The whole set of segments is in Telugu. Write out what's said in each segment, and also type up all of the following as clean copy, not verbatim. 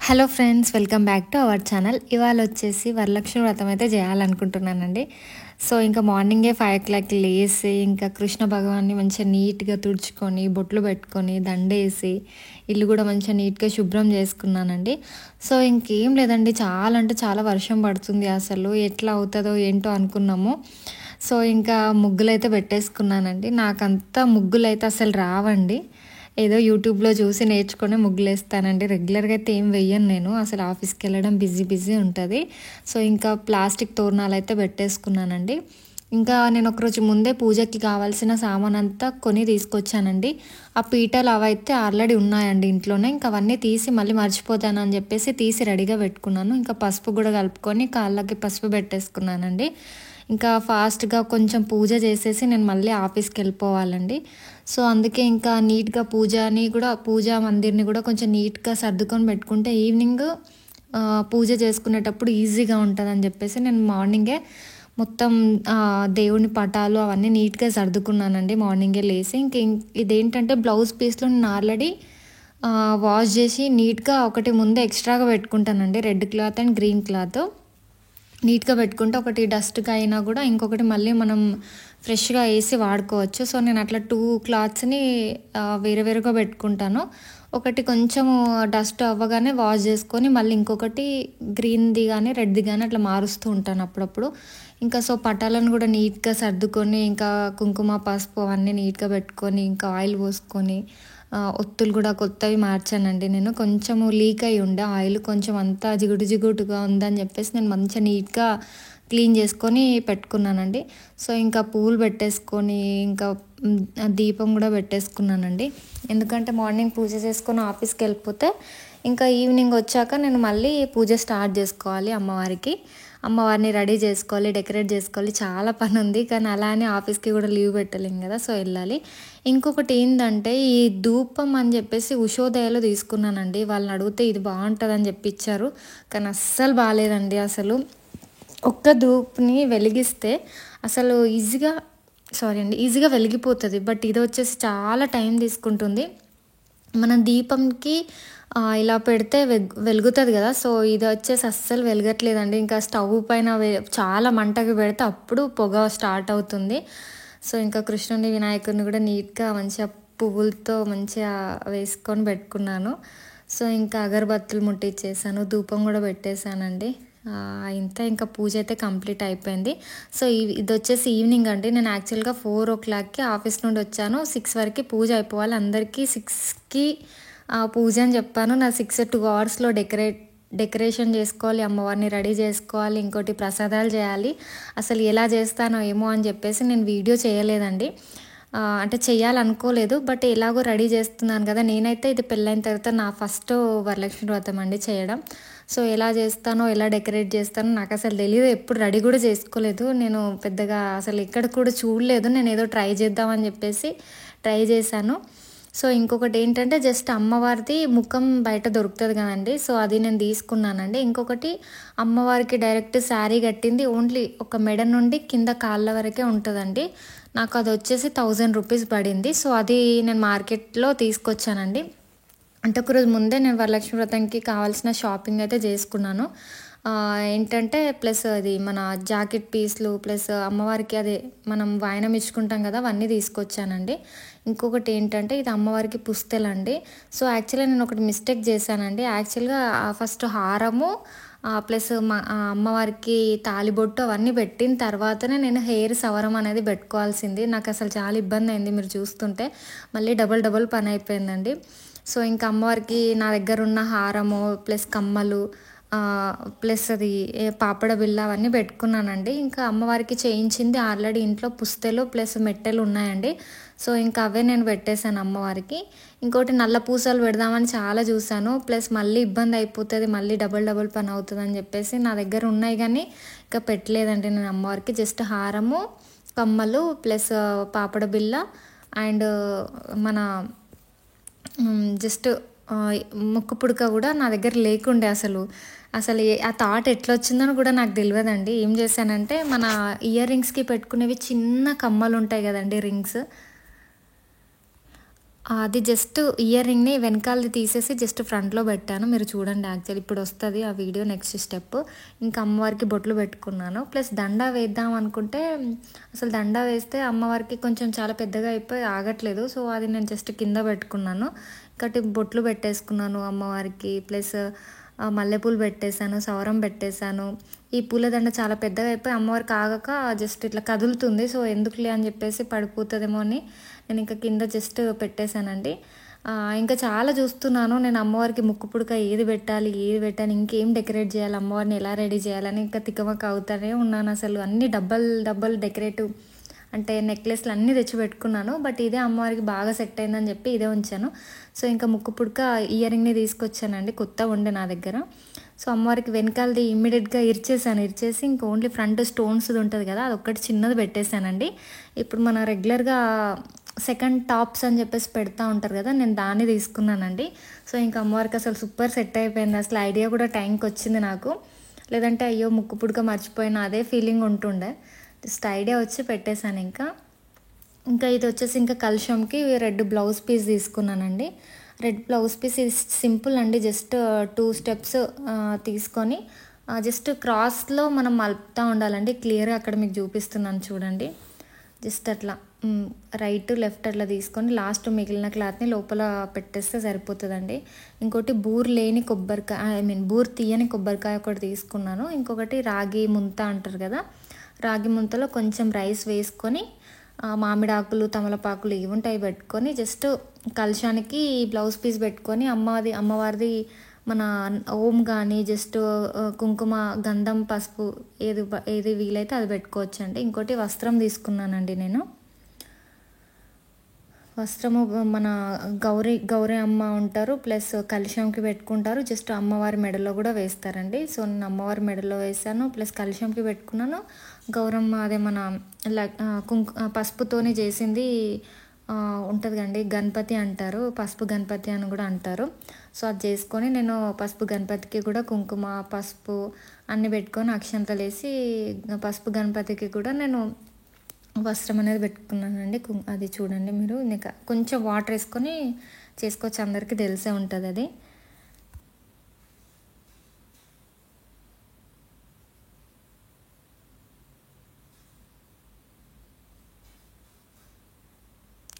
Hello friends, welcome back to our channel. ఇవాళ వచ్చేసి వరలక్ష్మి వ్రతం అయితే చేయాలనుకుంటున్నానండి. సో ఇంకా మార్నింగే 5 o'clock లేసి ఇంకా కృష్ణ భగవాన్ని మంచిగా నీట్గా తుడుచుకొని బొట్లు పెట్టుకొని దండేసి ఇల్లు కూడా మంచిగా నీట్గా శుభ్రం చేసుకున్నానండి. సో ఇంకేం లేదండి, చాలా అంటే చాలా వర్షం పడుతుంది. అసలు ఎట్లా అవుతుందో ఏంటో అనుకున్నాము. సో ఇంకా ముగ్గులు అయితే పెట్టేసుకున్నానండి. నాకంతా ముగ్గులు అయితే అసలు రావండి. ఏదో యూట్యూబ్లో చూసి నేర్చుకొని ముగ్గులేస్తానండి. రెగ్యులర్గా అయితే ఏం వెయ్యను నేను. అసలు ఆఫీస్కి వెళ్ళడం బిజీ ఉంటుంది. సో ఇంకా ప్లాస్టిక్ తోరణాలు అయితే పెట్టేసుకున్నానండి. ఇంకా నేను ఒకరోజు ముందే పూజకి కావాల్సిన సామాన్ అంతా కొని తీసుకొచ్చానండి. ఆ పీటలు అవైతే ఆల్రెడీ ఉన్నాయండి ఇంట్లోనే. ఇంకా అవన్నీ తీసి మళ్ళీ మర్చిపోతానని చెప్పేసి తీసి రెడీగా పెట్టుకున్నాను. ఇంకా పసుపు కూడా కలుపుకొని కాళ్ళకి పసుపు పెట్టేసుకున్నానండి. ఇంకా ఫాస్ట్గా కొంచెం పూజ చేసేసి నేను మళ్ళీ ఆఫీస్కి వెళ్ళిపోవాలండి. సో అందుకే ఇంకా నీట్గా పూజా మందిర్ని కూడా కొంచెం నీట్గా సర్దుకొని పెట్టుకుంటే ఈవినింగ్ పూజ చేసుకునేటప్పుడు ఈజీగా ఉంటుందని చెప్పేసి నేను మార్నింగే మొత్తం దేవుని పటాలు అవన్నీ నీట్గా సర్దుకున్నానండి. మార్నింగే లేసి ఇదేంటంటే బ్లౌజ్ పీస్లో నేను ఆల్రెడీ వాష్ చేసి నీట్గా ఒకటి ముందే ఎక్స్ట్రాగా పెట్టుకుంటానండి. Red cloth and green cloth నీట్గా పెట్టుకుంటే ఒకటి డస్ట్గా అయినా కూడా ఇంకొకటి మళ్ళీ మనం ఫ్రెష్గా వేసి వాడుకోవచ్చు. సో నేను అట్లా 2 క్లాత్స్ని వేరుగా పెట్టుకుంటాను. ఒకటి కొంచెం డస్ట్ అవ్వగానే వాష్ చేసుకొని మళ్ళీ ఇంకొకటి గ్రీన్ది కానీ రెడ్ది కానీ అట్లా మారుస్తూ ఉంటాను అప్పుడప్పుడు. ఇంకా సో పటాలను కూడా నీట్గా సర్దుకొని ఇంకా కుంకుమ పసుపు అవన్నీ నీట్గా పెట్టుకొని ఇంకా ఆయిల్ పోసుకొని ఒత్తులు కూడా కొత్తవి మార్చానండి. నేను కొంచెము లీక్ అయి ఉండే ఆయిల్, కొంచెం అంతా జిగుటుగా ఉందని చెప్పేసి నేను మంచిగా నీట్గా క్లీన్ చేసుకొని పెట్టుకున్నానండి. సో ఇంకా పూలు పెట్టేసుకొని ఇంకా దీపం కూడా పెట్టేసుకున్నానండి. ఎందుకంటే మార్నింగ్ పూజ చేసుకొని ఆఫీస్కి వెళ్ళిపోతే ఇంకా ఈవినింగ్ వచ్చాక నేను మళ్ళీ పూజ స్టార్ట్ చేసుకోవాలి. అమ్మవారిని రెడీ చేసుకోవాలి, డెకరేట్ చేసుకోవాలి, చాలా పని ఉంది. కానీ అలా అని ఆఫీస్కి కూడా లీవ్ పెట్టలేం కదా, సో వెళ్ళాలి. ఇంకొకటి ఏంటంటే ఈ ధూపం అని చెప్పేసి ఉషోదయాలు తీసుకున్నానండి. వాళ్ళని అడిగితే ఇది బాగుంటుందని చెప్పి ఇచ్చారు, కానీ అస్సలు బాగాలేదండి. అసలు ఒక్క ధూప్ని వెలిగిస్తే అసలు ఈజీగా వెలిగిపోతుంది. బట్ ఇది వచ్చేసి చాలా టైం తీసుకుంటుంది. మనం దీపంకి ఇలా పెడితే వెలుగుతుంది కదా, సో ఇది వచ్చేసి అస్సలు వెలగట్లేదండి. ఇంకా స్టవ్ పైన చాలా మంటకి పెడితే అప్పుడు పొగ స్టార్ట్ అవుతుంది. సో ఇంకా కృష్ణుని వినాయకుడిని కూడా నీట్గా మంచిగా పువ్వులతో మంచిగా వేసుకొని పెట్టుకున్నాను. సో ఇంకా అగరబత్తులు ముట్టించేసాను, ధూపం కూడా పెట్టేశానండి. ఇంకా పూజ అయితే కంప్లీట్ అయిపోయింది. సో ఇది వచ్చేసి ఈవినింగ్ అండి. నేను యాక్చువల్గా 4 o'clockకి ఆఫీస్ నుండి వచ్చాను. 6 వరకు పూజ అయిపోవాలి. అందరికీ 6కి పూజ అని చెప్పాను. నా 2 hours డెకరేషన్ చేసుకోవాలి, అమ్మవారిని రెడీ చేసుకోవాలి, ఇంకోటి ప్రసాదాలు చేయాలి. అసలు ఎలా చేస్తానో ఏమో అని చెప్పేసి నేను వీడియో చేయలేదండి. అంటే చేయాలనుకోలేదు, బట్ ఎలాగో రెడీ చేస్తున్నాను కదా. నేనైతే ఇది పెళ్ళైన తర్వాత నా ఫస్ట్ వరలక్ష్మి వ్రతం అండి చేయడం. సో ఎలా చేస్తానో ఎలా డెకరేట్ చేస్తానో నాకు అసలు తెలియదు. ఎప్పుడు రెడీ కూడా చేసుకోలేదు. నేను పెద్దగా అసలు ఎక్కడ కూడా చూడలేదు. నేను ఏదో ట్రై చేద్దామని చెప్పేసి ట్రై చేశాను. సో ఇంకొకటి ఏంటంటే జస్ట్ అమ్మవారిది ముఖం బయట దొరుకుతుంది కదండి, సో అది నేను తీసుకున్నానండి. ఇంకొకటి అమ్మవారికి డైరెక్ట్ శారీ కట్టింది ఓన్లీ ఒక మెడ నుండి కింద కాళ్ళ వరకే ఉంటుందండి. నాకు అది వచ్చేసి 1000 rupees పడింది. సో అది నేను మార్కెట్లో తీసుకొచ్చానండి. అంటే ఒకరోజు ముందే నేను వరలక్ష్మి వ్రతంకి కావాల్సిన షాపింగ్ అయితే చేసుకున్నాను. ఏంటంటే ప్లస్ అది మన జాకెట్ పీస్లు ప్లస్ అమ్మవారికి అదే మనం వాయనం ఇచ్చుకుంటాం కదా, అవన్నీ తీసుకొచ్చానండి. ఇంకొకటి ఏంటంటే ఇది అమ్మవారికి పుస్తెలండి. సో యాక్చువల్గా నేను ఒకటి మిస్టేక్ చేశానండి. యాక్చువల్గా ఫస్ట్ హారము ప్లస్ అమ్మవారికి తాలిబొట్టు అవన్నీ పెట్టిన తర్వాతనే నేను హెయిర్ సవరం అనేది పెట్టుకోవాల్సింది. నాకు అసలు చాలా ఇబ్బంది అయింది, మీరు చూస్తుంటే మళ్ళీ డబల్ పని అయిపోయిందండి. సో ఇంకా అమ్మవారికి నా దగ్గర ఉన్న హారము ప్లస్ కమ్మలు ప్లస్ అది పాపడ బిళ్ళ అవన్నీ పెట్టుకున్నానండి. ఇంకా అమ్మవారికి చేయించింది ఆల్రెడీ ఇంట్లో పుస్తెలు ప్లస్ మెట్టెలు ఉన్నాయండి. సో ఇంకా అవే నేను పెట్టేశాను అమ్మవారికి. ఇంకోటి నల్ల పూసలు పెడదామని చాలా చూశాను, ప్లస్ మళ్ళీ ఇబ్బంది అయిపోతుంది, మళ్ళీ డబల్ పని అవుతుంది అని చెప్పేసి నా దగ్గర ఉన్నాయి కానీ ఇంకా పెట్టలేదండి నేను అమ్మవారికి. జస్ట్ హారము, కమ్మలు ప్లస్ పాపడ బిళ్ళ అండ్ మన జస్ట్ ముక్కు పుడక కూడా నా దగ్గర లేకుండే. అసలు ఆ థాట్ ఎట్లా వచ్చిందని కూడా నాకు తెలియదండి. ఏం చేశానంటే మన ఇయర్ రింగ్స్కి పెట్టుకునేవి చిన్న కమ్మలు ఉంటాయి కదండి, రింగ్స్, అది జస్ట్ ఇయర్ రింగ్‌ని వెనకాలది తీసేసి జస్ట్ ఫ్రంట్‌లో పెట్టాను. మీరు చూడండి యాక్చువల్లీ ఇప్పుడొస్తది ఆ వీడియో నెక్స్ట్ స్టెప్. ఇంకా అమ్మవారికి బొట్లు పెట్టుకున్నాను. ప్లస్ దండ వేద్దాం అనుకుంటే అసలు దండ వేస్తే అమ్మవారికి కొంచెం చాలా పెద్దగా అయిపోయి ఆగట్లేదు. సో, అది నేను జస్ట్ కింద పెట్టుకున్నాను. ఇంకోటి బొట్లు పెట్టేసుకున్నాను అమ్మవారికి. ప్లస్ మల్లెపూలు పెట్టేశాను, సవరం పెట్టేశాను. ఈ పూలదండ చాలా పెద్దగా అయిపోయి అమ్మవారికి ఆగక జస్ట్ ఇట్లా కదులుతుంది. సో, ఎందుకులే అని చెప్పేసి పడిపోతదేమో అని నేను ఇంకా కింద జస్ట్ పెట్టేశానండి. ఇంకా చాలా చూస్తున్నాను నేను అమ్మవారికి ముక్కు పుడక ఏది పెట్టాలి, ఏది పెట్టాలి, ఇంకేం డెకరేట్ చేయాలి, అమ్మవారిని ఎలా రెడీ చేయాలని ఇంకా తికమక అవుతానే ఉన్నాను అసలు. అన్ని డబ్బలు డెకరేటివ్ అంటే నెక్లెస్లు అన్నీ తెచ్చి పెట్టుకున్నాను. బట్ ఇదే అమ్మవారికి బాగా సెట్ అయిందని చెప్పి ఇదే ఉంచాను. సో, ఇంకా ముక్కు పుడక ఇయర్ రింగ్‌ని తీసుకొచ్చానండి. కొత్తగా ఉండే నా దగ్గర. సో, అమ్మవారికి వెనకాలది ఇమ్మీడియట్‌గా ఇరిచేసి ఇంక ఓన్లీ ఫ్రంట్ స్టోన్స్‌ది ఉంటది కదా! అదొక్కటి చిన్నది పెట్టేశానండి. ఇప్పుడు మన రెగ్యులర్‌గా సెకండ్ టాప్స్ అని చెప్పేసి పెడతా ఉంటారు కదా! నేను దాన్ని తీసుకున్నానండి. సో, ఇంకా అమ్మవారికి అసలు సూపర్ సెట్ అయిపోయింది. అసలు ఐడియా కూడా టైంకొచ్చింది నాకు. లేదంటే అయ్యో! ముక్కు పుడక మర్చిపోయిన అదే ఫీలింగ్ ఉంటుండే. జస్ట్ ఐడియా వచ్చి పెట్టేశాను ఇంకా. ఇంకా ఇది వచ్చేసి ఇంకా కలశంకి రెడ్ బ్లౌజ్ పీస్ తీసుకున్నానండి. రెడ్ బ్లౌజ్ పీస్ ఇది సింపుల్ అండి. జస్ట్ 2 స్టెప్స్ తీసుకొని జస్ట్ క్రాస్‌లో మనం మలుపుతా ఉండాలండి. క్లియర్‌గా అక్కడ మీకు చూపిస్తున్నాను చూడండి. జస్ట్ అట్లా రైట్, లెఫ్ట్ అట్లా తీసుకొని లాస్ట్ మిగిలిన క్లాత్‌ని లోపల పెట్టేస్తే సరిపోతదండి. ఇంకోటి బూరు లేని కొబ్బరికాయ బూరు తీయని కొబ్బరికాయ ఒకటి తీసుకున్నాను. ఇంకొకటి రాగి ముంత అంటారు కదా! రాగి ముంతలో కొంచెం రైస్ వేసుకొని మామిడాకులు, తమలపాకులు ఇవి ఉంటాయి పెట్టుకొని జస్ట్ కలశానికి బ్లౌజ్ పీస్ పెట్టుకొని అమ్మవారిది మన ఓం కానీ జస్ట్ కుంకుమ, గంధం, పసుపు ఏది వీలైతే అది పెట్టుకోవచ్చండి. ఇంకోటి వస్త్రం తీసుకున్నానండి నేను. వస్త్రము మన గౌరీ అమ్మ ఉంటారు. ప్లస్ కలశంకి పెట్టుకుంటారు. జస్ట్ అమ్మవారి మెడలో కూడా వేస్తారండి. సో, నేను అమ్మవారి మెడలో వేసాను. ప్లస్ కలశంకి పెట్టుకున్నాను. గౌరమ్మ అదే మన పసుపుతోని చేసింది ఉంటుంది కండి, గణపతి అంటారు. పసుపు గణపతి అని కూడా అంటారు. సో, అది చేసుకొని నేను పసుపు గణపతికి కూడా కుంకుమ, పసుపు అన్నీ పెట్టుకొని అక్షంతలు వేసి పసుపు గణపతికి కూడా నేను వస్త్రం అనేది పెట్టుకున్నానండి. అది చూడండి మీరు. ఇంకా కొంచెం వాటర్ వేసుకొని చేసుకోవచ్చు, అందరికీ తెలిసే ఉంటుంది అది.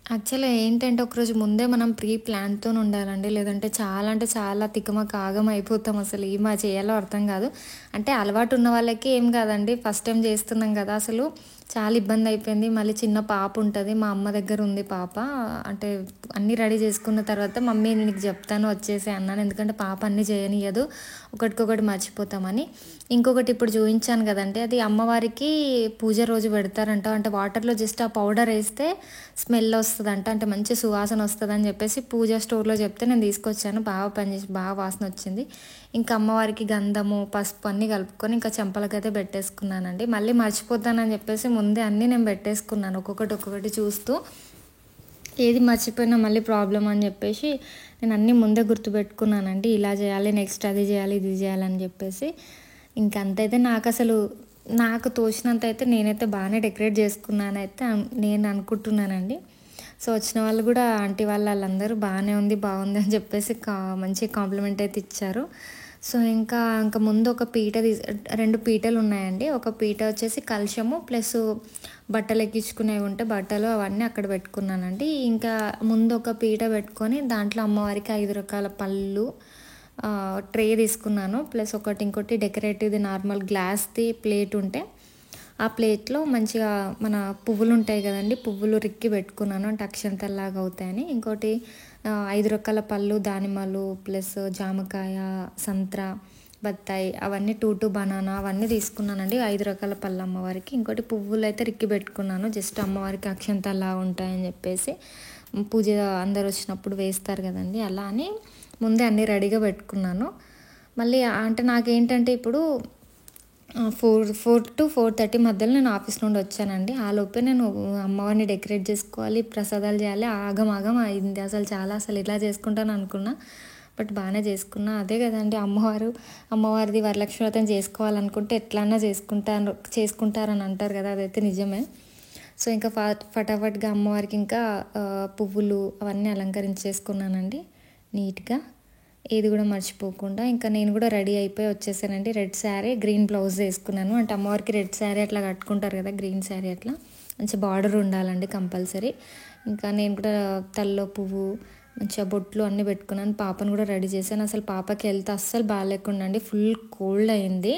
యాక్చువల్‌గా ఏంటంటే ఒకరోజు ముందే మనం ప్రీ ప్లాన్‌తోని ఉండాలండి. లేదంటే చాలా అంటే చాలా తికమక ఆగం అయిపోతాం అసలు. ఏం చేయాలో అర్థం కాదు. అంటే అలవాటు ఉన్న వాళ్ళకి ఏం కాదండి. ఫస్ట్ టైం చేస్తున్నాం కదా! అసలు చాలా ఇబ్బంది అయిపోయింది. మళ్ళీ చిన్న పాప ఉంటుంది. మా అమ్మ దగ్గర ఉంది పాప. అంటే అన్నీ రెడీ చేసుకున్న తర్వాత మమ్మీ నీకు చెప్తాను వచ్చేసేయి అన్నాను. ఎందుకంటే పాప అన్నీ చేయనియ్యదు. ఒకటికొకటి మర్చిపోతామని. ఇంకొకటి ఇప్పుడు చూపించాను కదండీ, అది అమ్మవారికి పూజ రోజు పెడతారంట. అంటే వాటర్‌లో జస్ట్ ఆ పౌడర్ వేస్తే స్మెల్ వస్తదంట. అంటే మంచి సువాసన వస్తదని చెప్పేసి పూజ స్టోర్‌లో చెప్తే నేను తీసుకొచ్చాను. బాగా పనిచేసి బాగా వాసన వచ్చింది. ఇంకా అమ్మవారికి గంధము, పసుపు అన్నీ కలుపుకొని ఇంకా చెంపలకైతే పెట్టేసుకున్నానండి. మళ్ళీ మర్చిపోతానని చెప్పేసి ముందే అన్నీ నేను పెట్టేసుకున్నాను. ఒక్కొక్కటి చూస్తూ. ఏది మర్చిపోయినా మళ్ళీ ప్రాబ్లమ్ అని చెప్పేసి నేను అన్నీ ముందే గుర్తుపెట్టుకున్నానండి. ఇలా చేయాలి, నెక్స్ట్ అది చేయాలి, ఇది చేయాలని చెప్పేసి. ఇంకంతైతే నాకు తోచినంత అయితే నేనైతే బాగానే డెకరేట్ చేసుకున్నానైతే నేను అనుకుంటున్నానండి. సో, వచ్చిన వాళ్ళు కూడా ఆంటీ వాళ్ళందరూ బాగానే ఉంది, బాగుంది అని చెప్పేసి మంచి కాంప్లిమెంట్ అయితే ఇచ్చారు. సో, ఇంకా ముందు ఒక పీట 2 పీటలు ఉన్నాయండి. ఒక పీట వచ్చేసి కలశము ప్లస్ బట్టలు ఎక్కించుకునేవి ఉంటే బట్టలు అవన్నీ అక్కడ పెట్టుకున్నానండి. ఇంకా ముందు ఒక పీట పెట్టుకొని దాంట్లో అమ్మవారికి 5 రకాల పళ్ళు ట్రే తీసుకున్నాను. ప్లస్ ఇంకోటి డెకరేటివ్‌ది నార్మల్ గ్లాస్‌ది ప్లేట్ ఉంటే ఆ ప్లేట్‌లో మంచిగా మన పువ్వులు ఉంటాయి కదండీ, పువ్వులు రిక్కి పెట్టుకున్నాను. అంటే అక్షంతల్లాగా అవుతాయని. ఇంకోటి 5 రకాల పళ్ళు, దానిమ్మలు ప్లస్ జామకాయ, సంత్ర, బత్తాయి అవన్నీ 2 బనానా అవన్నీ తీసుకున్నానండి. 5 రకాల పళ్ళు అమ్మవారికి. ఇంకోటి పువ్వులు అయితే రిక్కి పెట్టుకున్నాను. జస్ట్ అమ్మవారికి అక్షంతల్లాగా ఉంటాయని చెప్పేసి పూజ అందరు వచ్చినప్పుడు వేస్తారు కదండి, అలా అని ముందే అన్నీ రెడీగా పెట్టుకున్నాను. మళ్ళీ అంటే నాకేంటంటే ఇప్పుడు 4 to 4:30 మధ్యలో నేను ఆఫీస్ నుండి వచ్చానండి. ఆలోపే నేను అమ్మవారిని డెకరేట్ చేసుకోవాలి, ప్రసాదాలు చేయాలి. ఆగం అయింది అసలు ఇలా చేసుకుంటాను అనుకున్నా. బట్ బాగానే చేసుకున్నా. అదే కదండి అమ్మవారిది వరలక్ష్మి వ్రతం చేసుకోవాలనుకుంటే ఎట్లన్నా చేసుకుంటారని అంటారు కదా, అదైతే నిజమే. సో ఇంకా ఫటాఫట్గా అమ్మవారికి ఇంకా పువ్వులు అవన్నీ అలంకరించేసుకున్నానండి నీట్గా, ఏది కూడా మర్చిపోకుండా. ఇంకా నేను కూడా రెడీ అయిపోయి వచ్చేసానండి. రెడ్ శారీ గ్రీన్ బ్లౌజ్ వేసుకున్నాను. అంటే అమ్మవారికి రెడ్ శారీ అట్లా కట్టుకుంటారు కదా, గ్రీన్ శారీ అట్లా మంచి బార్డర్ ఉండాలండి కంపల్సరీ. ఇంకా నేను కూడా తల్లో పువ్వు మంచిగా బొట్లు అన్నీ పెట్టుకున్నాను. పాపను కూడా రెడీ చేశాను. అసలు పాపకి హెల్త్ అస్సలు బాగాలేకుండా అండి, ఫుల్ కోల్డ్ అయింది.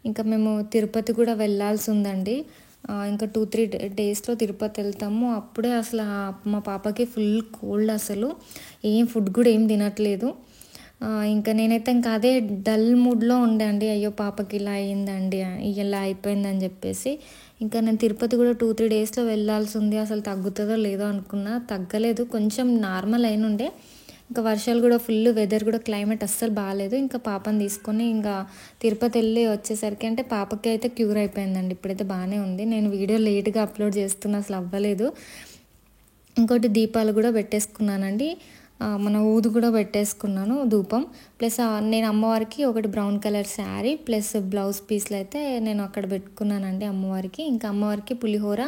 ఇంకా మేము తిరుపతి కూడా వెళ్ళాల్సి ఉందండి. ఇంకా 2-3 డేస్లో తిరుపతి వెళ్తాము. అప్పుడే అసలు మా పాపకి ఫుల్ కోల్డ్, అసలు ఏం ఫుడ్ కూడా ఏం తినట్లేదు. ఇంకా నేనైతే ఇంకా అదే డల్ మూడ్లో ఉండే అండి. అయ్యో పాపకి ఇలా అయ్యిందండి, ఇలా అయిపోయిందని చెప్పేసి. ఇంకా నేను తిరుపతి కూడా 2-3 డేస్లో వెళ్ళాల్సి ఉంది. అసలు తగ్గుతుందో లేదో అనుకున్నా, తగ్గలేదు, కొంచెం నార్మల్ అయినుండే. ఇంకా వర్షాలు కూడా ఫుల్, వెదర్ కూడా క్లైమేట్ అస్సలు బాగాలేదు. ఇంకా పాపని తీసుకొని ఇంకా తిరుపతి వెళ్ళి వచ్చేసరికి అంటే పాపకి అయితే క్యూర్ అయిపోయిందండి. ఇప్పుడైతే బాగానే ఉంది. నేను వీడియో లేట్గా అప్లోడ్ చేస్తున్నా, అసలు అవ్వలేదు. ఇంకోటి దీపాలు కూడా పెట్టేసుకున్నానండి. మన ఊదు కూడా పెట్టేసుకున్నాను, ధూపం. ప్లస్ నేను అమ్మవారికి ఒకటి brown colour sari plus blouse పీస్లు అయితే నేను అక్కడ పెట్టుకున్నానండి అమ్మవారికి. ఇంకా అమ్మవారికి పులిహోర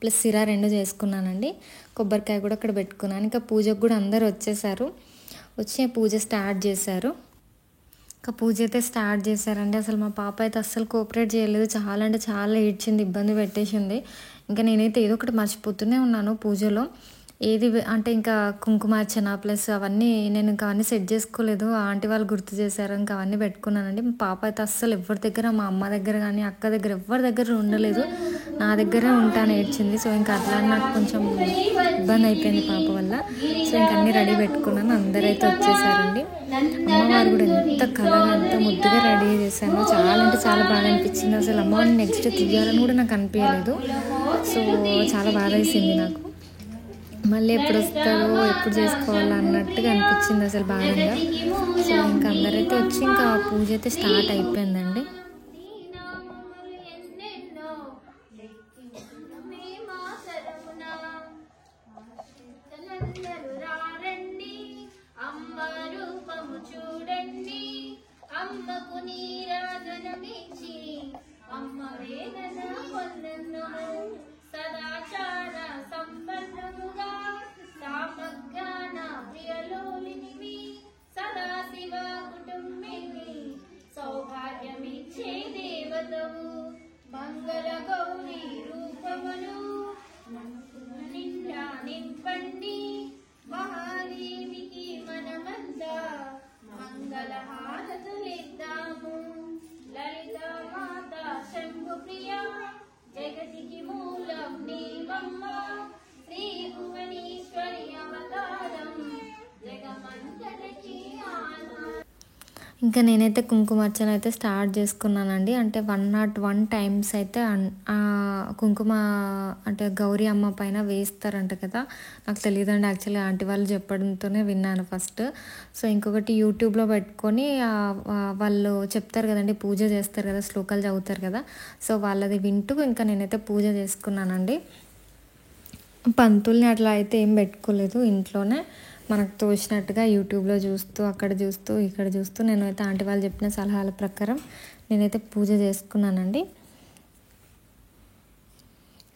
ప్లస్ సిరా 2 చేసుకున్నానండి. కొబ్బరికాయ కూడా అక్కడ పెట్టుకున్నాను. ఇంకా పూజకు కూడా అందరూ వచ్చేసారు, వచ్చి పూజ స్టార్ట్ చేశారు. ఇంకా పూజ అయితే స్టార్ట్ చేశారండి. అసలు మా పాప అయితే అస్సలు కోఆపరేట్ చేయలేదు, చాలా అంటే చాలా ఏడ్చింది, ఇబ్బంది పెట్టేసింది. ఇంకా నేనైతే ఏదో ఒకటి మర్చిపోతూనే ఉన్నాను పూజలో. ఏది అంటే ఇంకా కుంకుమార్చన ప్లస్ అవన్నీ నేను ఇంకా అవన్నీ సెట్ చేసుకోలేదు. ఆంటీ వాళ్ళు గుర్తు చేశారు, ఇంకా అవన్నీ పెట్టుకున్నానండి. మా పాప అయితే అస్సలు ఎవరి దగ్గర, మా అమ్మ దగ్గర కానీ అక్క దగ్గర ఎవరి దగ్గర ఉండలేదు, నా దగ్గరే ఉంటాను ఏడ్చింది. సో ఇంకా అట్లా నాకు కొంచెం ఇబ్బంది అయిపోయింది పాప వల్ల. సో ఇంకా అన్నీ రెడీ పెట్టుకున్నాను. అందరైతే వచ్చేసారండి. అమ్మవారు కూడా ఎంత కళగా ఎంత ముద్దుగా రెడీ చేశాను, చాలా అంటే చాలా బాగా అనిపించింది. అసలు అమ్మవారిని నెక్స్ట్ తీయాలని కూడా నాకు అనిపించలేదు. సో చాలా బాగా వేసింది నాకు. మళ్ళీ ఎప్పుడు వస్తారో ఎప్పుడు చేసుకోవాలో అన్నట్టుగా అనిపించింది అసలు బాగా. సో ఇంకా అందరైతే వచ్చి ఇంకా పూజ అయితే స్టార్ట్ అయిపోయిందండి. సదాచార సంపన్నుగా సామజ్ఞాన ప్రియలోలినివి సదాశివ కుటుంబిని సౌభాగ్యమిచ్చే దేవతవు మంగళ గౌరీ రూపములు నిండా నింపండి మహాదేవికి మనమంతా మంగళ హారతులిద్దాము. లలిత మాత శంభు ప్రియ జగతికి మూలం నీవమ్మ శ్రీ భువనేశ్వరి అవతారం జగమంతటికి ఆధారం. ఇంకా నేనైతే కుంకుమార్చన అయితే స్టార్ట్ చేసుకున్నానండి. అంటే 101 టైమ్స్ అయితే కుంకుమ అంటే గౌరీ అమ్మ పైన వేస్తారంట కదా, నాకు తెలియదండి యాక్చువల్లీ, ఆంటీ వాళ్ళు చెప్పడంతోనే విన్నాను ఫస్ట్. సో ఇంకొకటి యూట్యూబ్లో పెట్టుకొని వాళ్ళు చెప్తారు కదండి, పూజ చేస్తారు కదా, శ్లోకాలు చదువుతారు కదా, సో వాళ్ళది వింటూ ఇంకా నేనైతే పూజ చేసుకున్నానండి. పంతుల్ని అట్లా అయితే ఏం పెట్టుకోలేదు, ఇంట్లోనే మనకు తోచినట్టుగా యూట్యూబ్లో చూస్తూ అక్కడ చూస్తూ ఇక్కడ చూస్తూ నేనైతే ఆంటీ వాళ్ళు చెప్పిన సలహాల ప్రకారం నేనైతే పూజ చేసుకున్నానండి.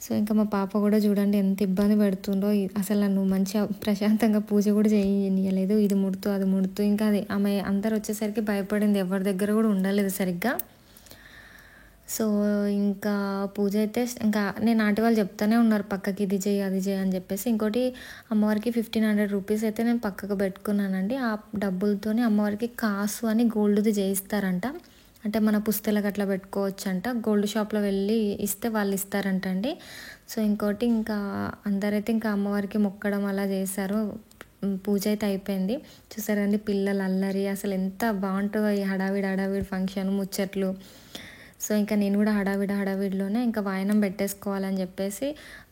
సో ఇంకా మా పాప కూడా చూడండి ఎంత ఇబ్బంది పెడుతుందో, అసలు నన్ను మంచిగా ప్రశాంతంగా పూజ కూడా చేయనియలేదు, ఇది ముడుతూ అది ముడుతూ. ఇంకా అది ఆమె అందరు వచ్చేసరికి భయపడింది, ఎవరి దగ్గర కూడా ఉండలేదు సరిగ్గా. సో ఇంకా పూజ అయితే ఇంకా నేను ఆంటీ వాళ్ళు చెప్తానే ఉన్నారు పక్కకి, ఇది చేయి అది చేయి అని చెప్పేసి. ఇంకోటి అమ్మవారికి 1500 రూపీస్ అయితే నేను పక్కకు పెట్టుకున్నానండి. ఆ డబ్బులతోని అమ్మవారికి కాసు అని గోల్డ్ది చేయిస్తారంట, అంటే మన పుస్తలకు అట్లా పెట్టుకోవచ్చు అంట. గోల్డ్ షాప్లో వెళ్ళి ఇస్తే వాళ్ళు ఇస్తారంట అండి. సో ఇంకోటి ఇంకా అందరైతే ఇంకా అమ్మవారికి మొక్కడం అలా చేశారు. పూజ అయితే అయిపోయింది. చూసారు అండి పిల్లలు అల్లరి, అసలు ఎంత బాగుంటుందో ఈ హడావిడి ఫంక్షన్ ముచ్చట్లు. సో ఇంకా నేను కూడా హడావిడిలోనే ఇంకా వాయనం పెట్టేసుకోవాలని చెప్పేసి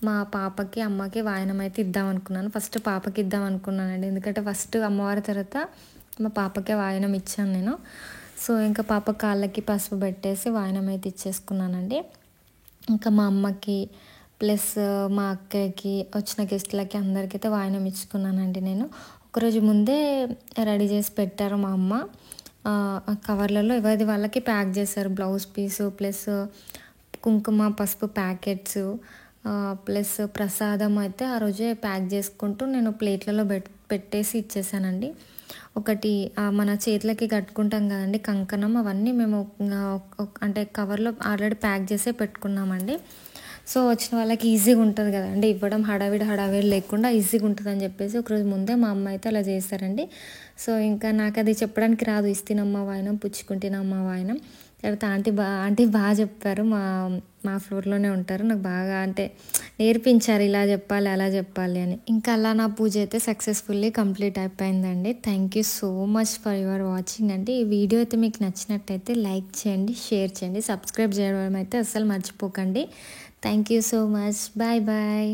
మా పాపకి అమ్మకి వాయనం అయితే ఇద్దాం అనుకున్నాను. ఫస్ట్ పాపకి ఇద్దాం అనుకున్నానండి, ఎందుకంటే ఫస్ట్ అమ్మవారి తర్వాత మా పాపకే వాయనం ఇచ్చాను నేను. సో ఇంకా పాప కాళ్ళకి పసుపు పెట్టేసి వాయనం అయితే ఇచ్చేసుకున్నానండి. ఇంకా మా అమ్మకి ప్లస్ మా అక్కకి వచ్చిన గెస్ట్లకి అందరికైతే వాయనం ఇచ్చుకున్నానండి నేను. ఒకరోజు ముందే రెడీ చేసి పెట్టారు మా అమ్మ, కవర్లలో ఎవరిది వాళ్ళకి ప్యాక్ చేశారు. బ్లౌజ్ పీసు ప్లస్ కుంకుమ పసుపు ప్యాకెట్స్ ప్లస్ ప్రసాదం అయితే ఆ రోజే ప్యాక్ చేసుకుంటూ నేను ప్లేట్లలో పెట్టేసి ఇచ్చేసానండి. ఒకటి మన చేతులకి కట్టుకుంటాం కదండి కంకణం, అవన్నీ మేము అంటే కవర్లో ఆల్రెడీ ప్యాక్ చేసే పెట్టుకున్నామండి. సో వచ్చిన వాళ్ళకి ఈజీగా ఉంటుంది కదండి ఇవ్వడం, హడావిడి లేకుండా ఈజీగా ఉంటుందని చెప్పేసి ఒకరోజు ముందే మా అమ్మ అయితే అలా చేస్తారండి. సో ఇంకా నాకు అది చెప్పడానికి రాదు, ఇస్తినమ్మ వాయనం పుచ్చుకుంటినమ్మ వాయనం. తర్వాత ఆంటీ బాగా చెప్పారు, మా ఫ్లోర్లోనే ఉంటారు, నాకు బాగా అంటే నేర్పించారు ఇలా చెప్పాలి అలా చెప్పాలి అని. ఇంకా అలా నా పూజ అయితే సక్సెస్ఫుల్లీ కంప్లీట్ అయిపోయిందండి. Thank you so much for your watching అండి. ఈ వీడియో అయితే మీకు నచ్చినట్టయితే లైక్ చేయండి, షేర్ చేయండి, సబ్స్క్రైబ్ చేయడం అయితే అస్సలు మర్చిపోకండి. Thank you so much. Bye bye.